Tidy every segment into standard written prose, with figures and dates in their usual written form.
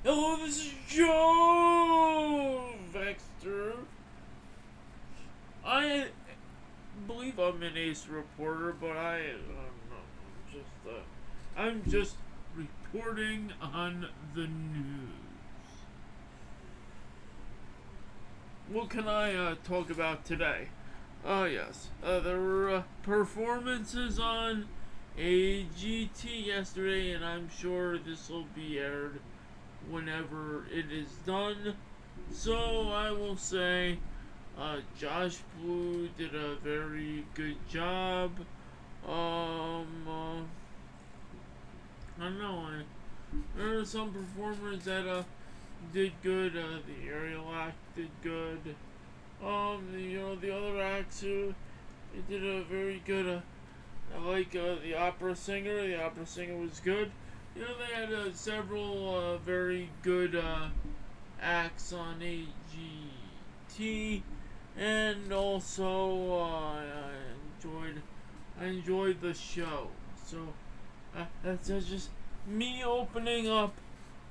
Hello, this is Joe Vexter. I believe I'm an ace reporter, but I'm just reporting on the news. What can I talk about today? Oh yes, there were performances on AGT yesterday, and I'm sure this will be aired whenever it is done. So I will say, Josh Blue did a very good job. I don't know. There are some performers that did good. The aerial act did good. The other acts who did a very good. I like the opera singer. The opera singer was good. They had several very good acts on AGT, and also I enjoyed the show. So that's just me opening up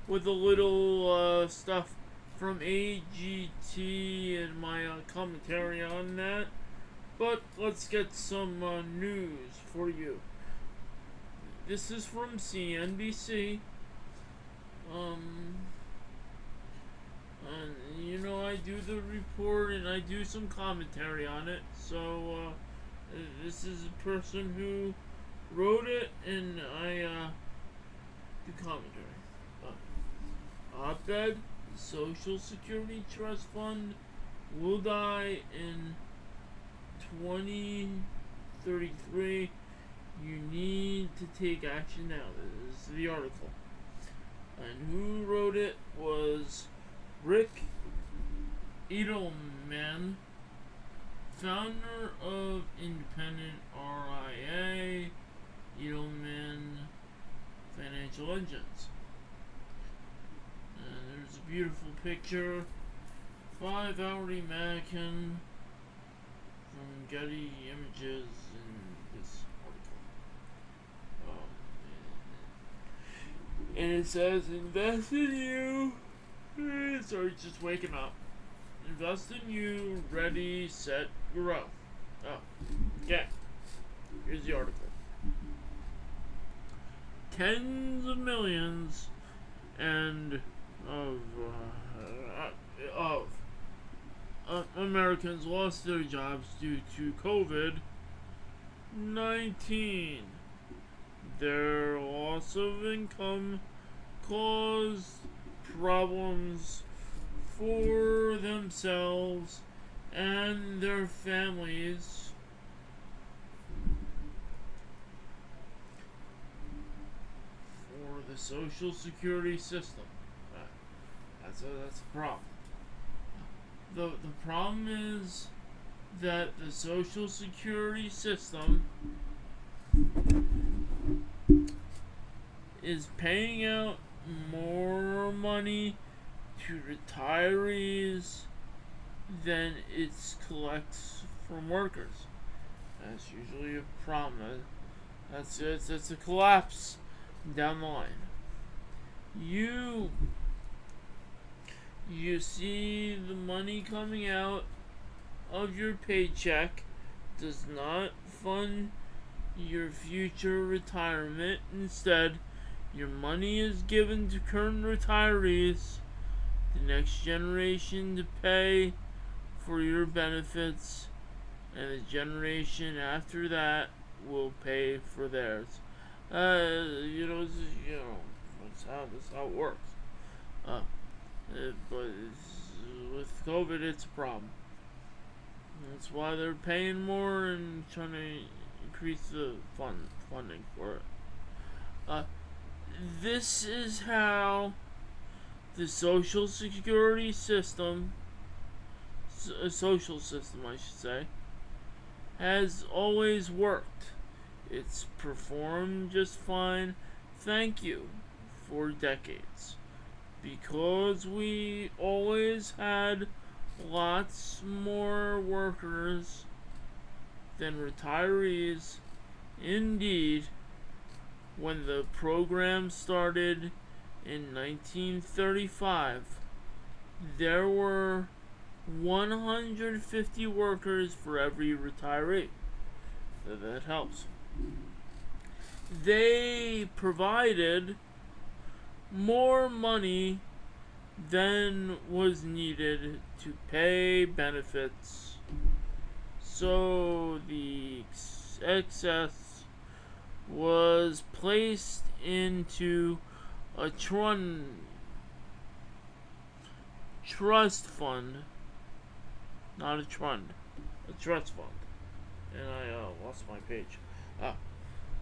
with a little stuff from AGT and my commentary on that. But let's get some news for you. This is from CNBC. And I do the report and I do some commentary on it. So this is a person who wrote it, and I do commentary. Op-ed: Social Security Trust Fund will die in 2033. You need to take action now. This is the article. And who wrote it was Rick Edelman, founder of Independent RIA, Edelman Financial Engines. And there's a beautiful picture. 5-hour mannequin from Getty Images in this article. And it says, invest in you. Sorry, just waking up. Invest in you, ready, set, grow. Oh, okay. Here's the article. Tens of millions and of Americans lost their jobs due to COVID-19. Their loss of income caused problems for themselves and their families. For the Social Security system. That's a problem. The problem is that the Social Security system is paying out more money to retirees than it collects from workers. That's usually a problem. It's a collapse down the line. You see the money coming out of your paycheck does not fund your future retirement. Instead, your money is given to current retirees, the next generation, to pay for your benefits, and the generation after that will pay for theirs. That's how it works. But with COVID, it's a problem. That's why they're paying more and trying to increase the funding for it. This is how the social security system, social system I should say, has always worked. It's performed just fine, thank you, for decades. Because we always had lots more workers than retirees. Indeed, when the program started In 1935, there were 150 workers for every retiree. So that helps. They provided more money than was needed to pay benefits. So the excess was placed into a trust fund, not a trund, a trust fund. And I lost my page.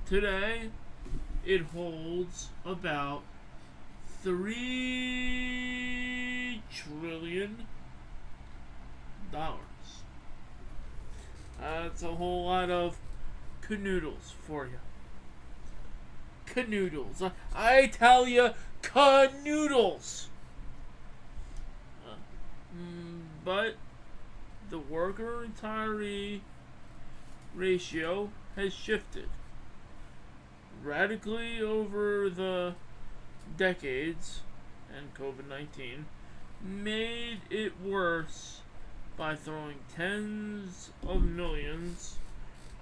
Today, it holds about $3 trillion. That's a whole lot of canoodles for you. Canoodles. I tell you, canoodles. But the worker retiree ratio has shifted radically over the decades, and COVID-19 made it worse by throwing tens of millions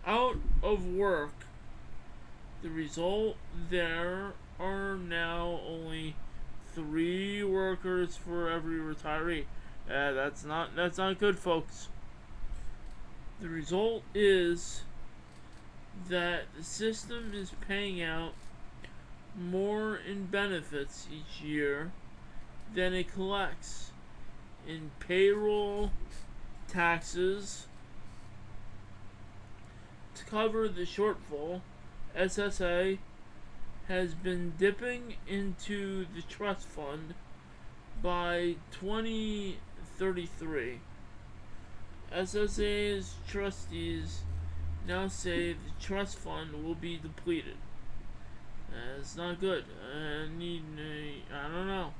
out of work. The result, there are now only 3 workers for every retiree. That's not good, folks. The result is that the system is paying out more in benefits each year than it collects in payroll taxes. To cover the shortfall, SSA has been dipping into the trust fund. By 2033, SSA's trustees now say the trust fund will be depleted. It's not good. I don't know.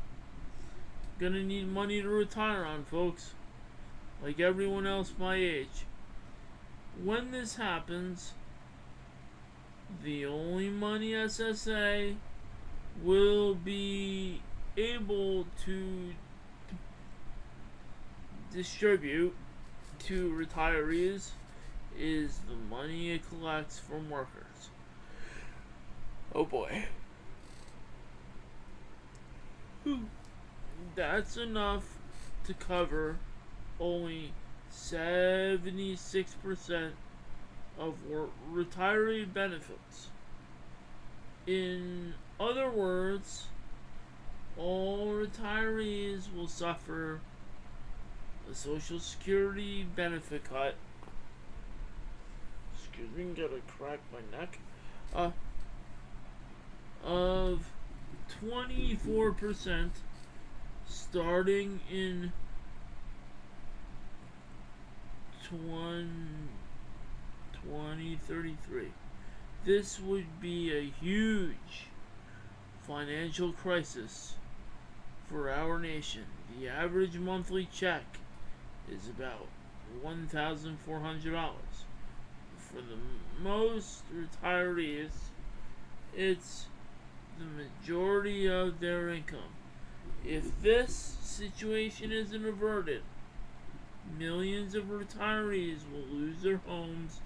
Gonna need money to retire on, folks. Like everyone else my age. When this happens, the only money SSA will be able to distribute to retirees is the money it collects from workers. Oh boy. That's enough to cover only 76% of retiree benefits. In other words, all retirees will suffer a Social Security benefit cut. Excuse me, gotta crack my neck. Of 24% starting in 2033. This would be a huge financial crisis for our nation. The average monthly check is about $1,400. For the most retirees, it's the majority of their income. If this situation isn't averted, millions of retirees will lose their homes,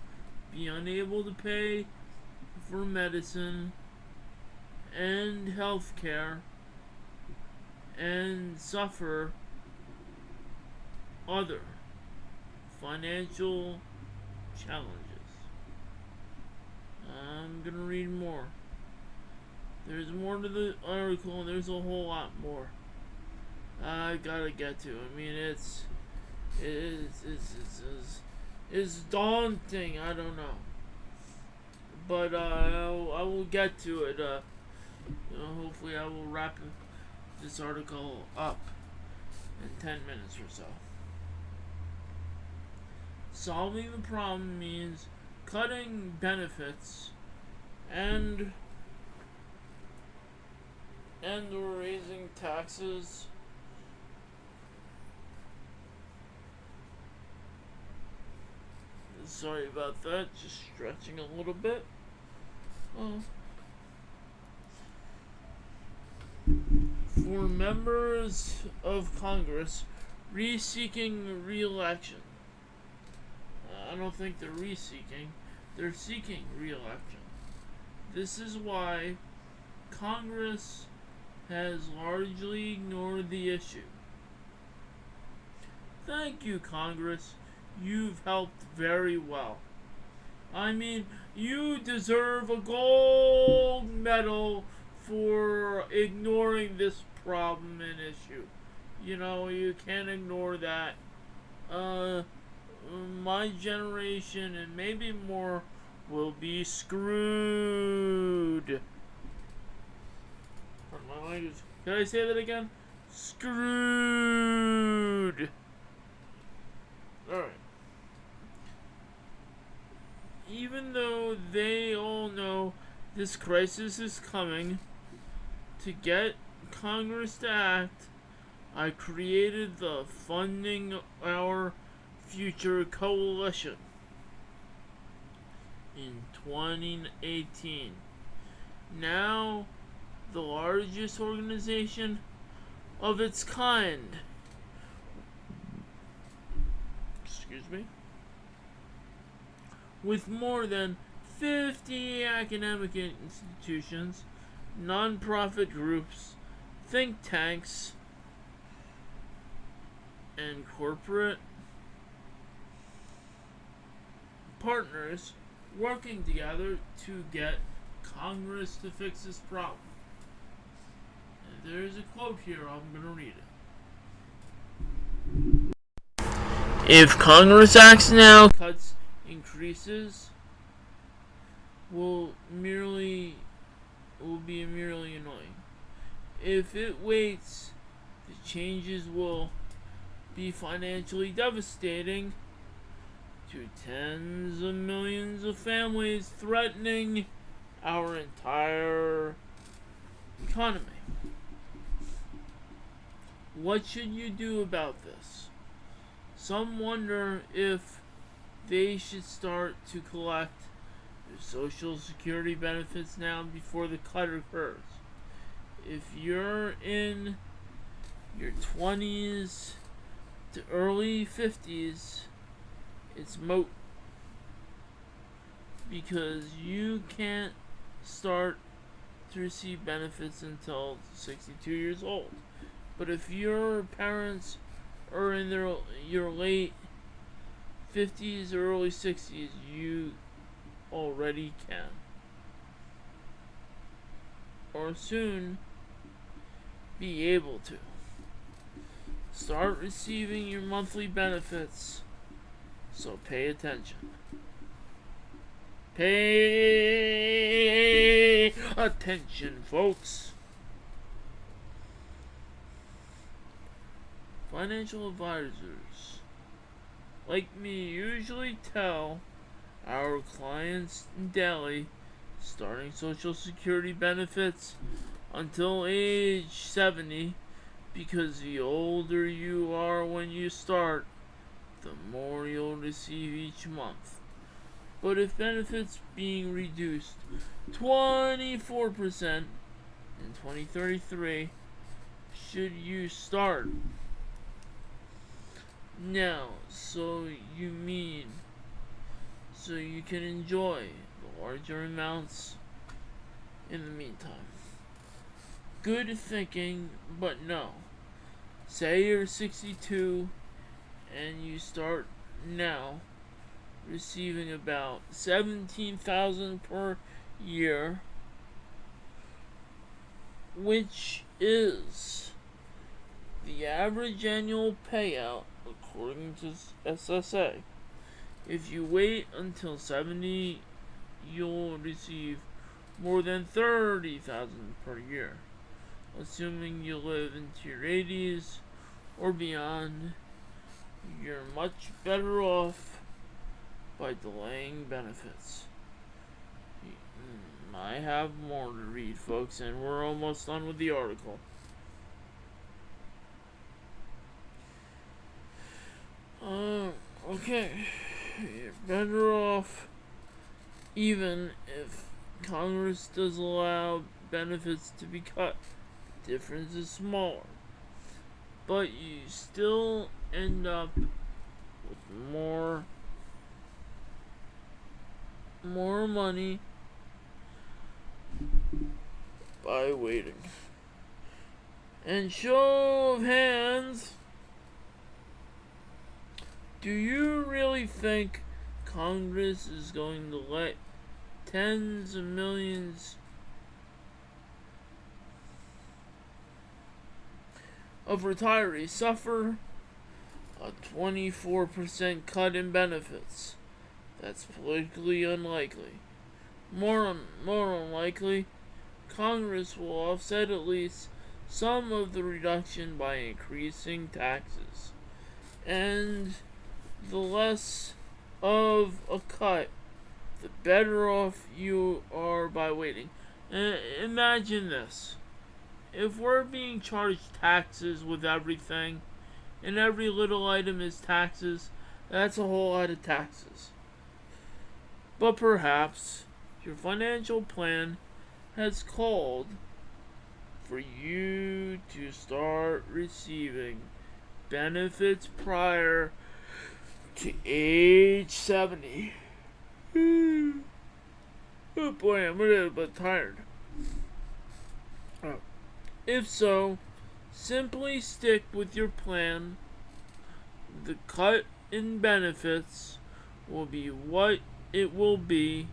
be unable to pay for medicine and health care, and suffer other financial challenges. I'm gonna read more. There's more to the article, and there's a whole lot more I gotta get to. I mean, it's daunting. I don't know, but I will get to it. Hopefully, I will wrap this article up in 10 minutes or so. Solving the problem means cutting benefits and raising taxes. Sorry about that, just stretching a little bit. for members of Congress seeking re-election. I don't think they're re-seeking. They're seeking re-election. This is why Congress has largely ignored the issue. Thank you, Congress. You've helped very well. I mean, you deserve a gold medal for ignoring this problem and issue. You know, you can't ignore that. My generation and maybe more will be screwed. Pardon my language. Can I say that again? Screwed. Alright. Even though they all know this crisis is coming, to get Congress to act, I created the Funding Our Future Coalition in 2018. Now, the largest organization of its kind. Excuse me. With more than 50 academic institutions, non-profit groups, think tanks, and corporate partners working together to get Congress to fix this problem. And there's a quote here, I'm going to read it. If Congress acts now, cuts increases will be merely annoying. If it waits, the changes will be financially devastating to tens of millions of families, threatening our entire economy. What should you do about this? Some wonder if they should start to collect their Social Security benefits now before the cut occurs. If you're in your 20s to early 50s, it's moot, because you can't start to receive benefits until 62 years old. But if your parents are in your late 50s or early 60s, you already can. Or soon be able to. Start receiving your monthly benefits, so pay attention. Pay attention, folks. Financial advisors like me usually tell our clients daily starting Social Security benefits until age 70, because the older you are when you start, the more you'll receive each month. But if benefits being reduced 24% in 2033, should you start now, so you can enjoy the larger amounts in the meantime? Good thinking, but no. Say you're 62 and you start now receiving about $17,000 per year, which is the average annual payout according to SSA. If you wait until 70, you'll receive more than $30,000 per year. Assuming you live into your 80s or beyond, you're much better off by delaying benefits. I have more to read, folks, and we're almost done with the article. Okay. You're better off even if Congress does allow benefits to be cut difference is smaller. But you still end up with more money by waiting. And show of hands, do you really think Congress is going to let tens of millions of retirees suffer a 24% cut in benefits? That's politically unlikely. More unlikely, Congress will offset at least some of the reduction by increasing taxes. And the less of a cut, the better off you are by waiting. Imagine this. If we're being charged taxes with everything, and every little item is taxes, that's a whole lot of taxes. But perhaps your financial plan has called for you to start receiving benefits prior to age 70. Oh boy, I'm a little bit tired. If so, simply stick with your plan. The cut in benefits will be what it will be,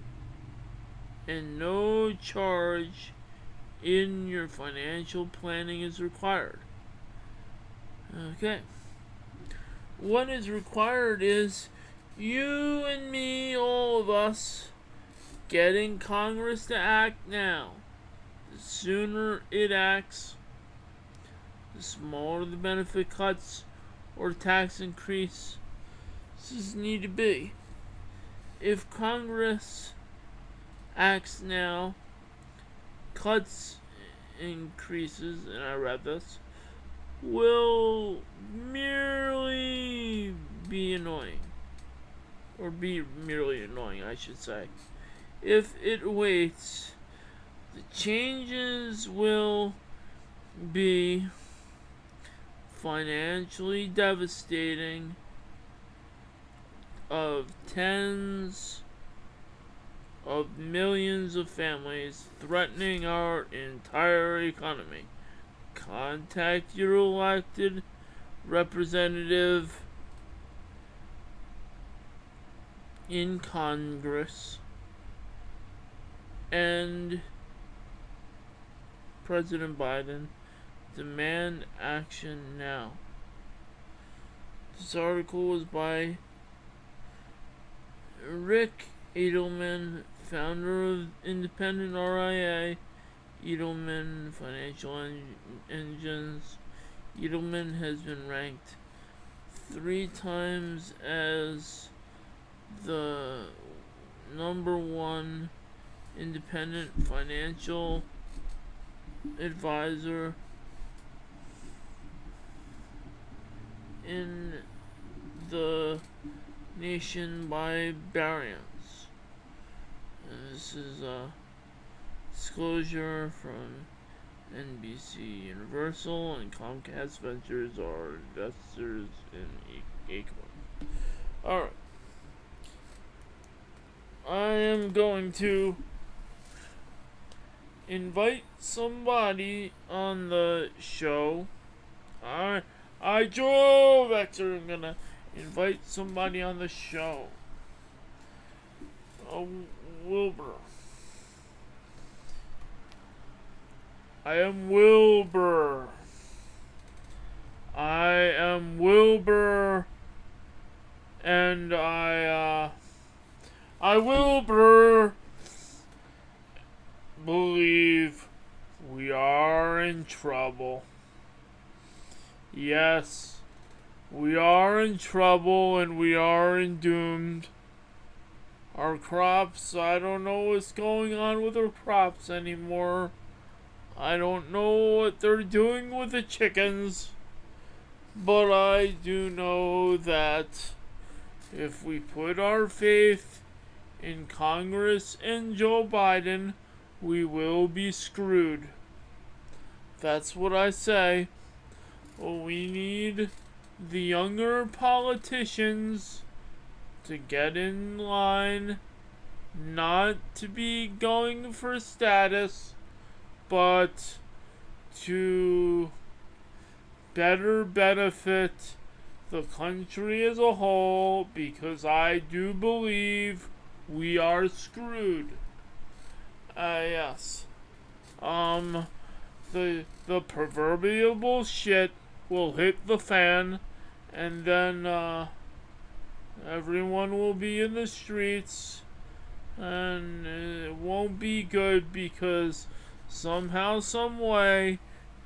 and no charge in your financial planning is required. Okay. What is required is you and me, all of us, getting Congress to act now. The sooner it acts, the smaller the benefit cuts or tax increases need to be. If Congress acts now, cuts, increases, and I read this, will merely be annoying. Or be merely annoying, I should say. If it waits, the changes will be financially devastating of tens of millions of families, threatening our entire economy. Contact your elected representative in Congress and President Biden. Demand action now. This article was by Rick Edelman, founder of independent RIA, Edelman Financial Engines. Edelman has been ranked 3 times as the #1 independent financial advisor in the nation by Barron's. This is a disclosure from NBC Universal, and Comcast Ventures are investors in Acorn. Alright. I am going to invite somebody on the show. I Joe Vexer, I'm gonna invite somebody on the show. Wilbur. I am Wilbur. And I Wilbur believe we are in trouble. Yes, we are in trouble and we are doomed. Our crops, I don't know what's going on with our crops anymore. I don't know what they're doing with the chickens. But I do know that if we put our faith in Congress and Joe Biden, we will be screwed. That's what I say. We need the younger politicians to get in line, not to be going for status, but to better benefit the country as a whole, because I do believe we are screwed. Yes. The proverbial bullshit will hit the fan, and then, everyone will be in the streets, and it won't be good because somehow, some way,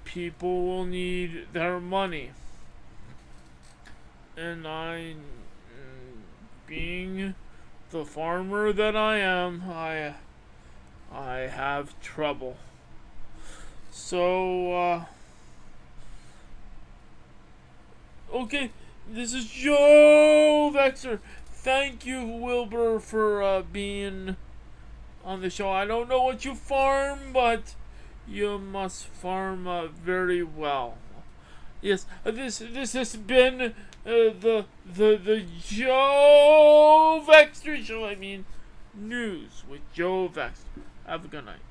people will need their money. And being the farmer that I am, I have trouble. So, okay, this is Joe Vexer. Thank you, Wilbur, for being on the show. I don't know what you farm, but you must farm very well. Yes, this has been the Joe Vexter show. I mean, news with Joe Vexter. Have a good night.